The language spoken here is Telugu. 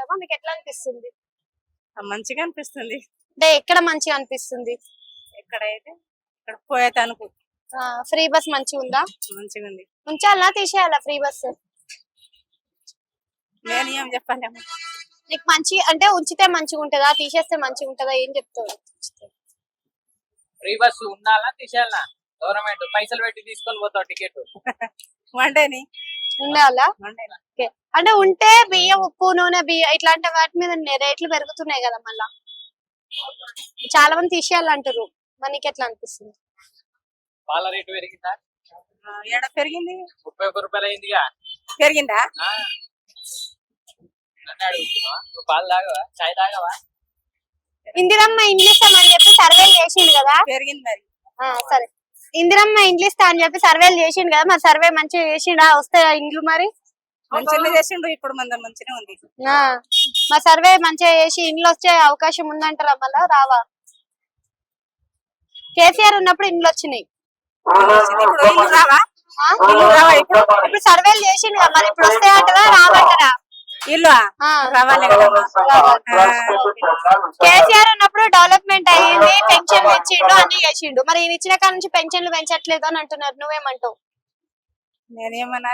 కదా, మీకు ఎట్లా అనిపిస్తుంది? మంచిగా అనిపిస్తుంది. అంటే ఎక్కడ మంచిగా అనిపిస్తుంది? ఎక్కడైతే ఇక్కడ పోయేతానుకు ఫ్రీ బస్ మంచిగా ఉందా? మంచిగా ఉంది. ఉంచాలా తీసేయాలా ఫ్రీ బస్? నేను ఏం చెప్పలేము. నీకు మంచి అంటే ఉంచితే మంచిగా ఉంటుందా, తీసేస్తే మంచిగా ఉంటుందా, ఏం చెప్తావు? ఫ్రీ బస్ ఉండాలా తీసేయాలా? గవర్నమెంట్ పైసలు పెట్టి తీసుకొని పోతావు టికెట్. వండేని ఉండాలా? వండేని ఓకే. అంటే ఉంటే బియ్యం, ఉప్పు, నూనె, బియ్యం ఇట్లాంటి వాటి మీద రేట్లు పెరుగుతున్నాయి కదా, మళ్ళా చాలా మంది తీసేయాలంటారు. మరి నీకు ఎట్లా అనిపిస్తుంది? పాల రేటు పెరిగిందా? ఏడ పెరిగింది? 31 రూపాయలు అయిందిగా. పెరిగిందా? నన్ను అడుగుతున్నావా? నువ్వు పాలు తాగవా? చాయ్ తాగవా? ఇందిరమ్మ ఇండ్లు ఇస్తామని చెప్పి సర్వేలు చేసిండు కదా. పెరిగింది మరి. సరే, ఇందిరమ్మ ఇండ్లు ఇస్తా అని చెప్పి సర్వేలు చేసిండు కదా, మరి సర్వే మంచిగా చేసిండా? వస్తాయా ఇండ్లు? మరి మంచిగా చేసిండు. ఇప్పుడు మంచిగా ఉంది. మా సర్వే మంచిగా చేసి ఇండ్లు వచ్చే అవకాశం ఉందంటారా? మళ్ళా రావా? కేసీఆర్ ఉన్నప్పుడు ఇండ్లు వచ్చినాయి. ఇప్పుడు ఇల్లు రావా? ఇప్పుడు సర్వేలు చేసిండు కదా, మరి ఇప్పుడు వస్తాయంటారా రావంటారా? ఇల్లు రావాలి. కేసీఆర్ ఉన్నప్పుడు డెవలప్మెంట్ అయ్యింది, పెన్షన్లు ఇచ్చిండు, అన్ని చేసిండు. మరి ఈయన ఇచ్చిన కాడ నుంచి పెన్షన్లు పెంచట్లేదు అని అంటున్నారు. నువ్వేమంటావు? నేనేమన్నా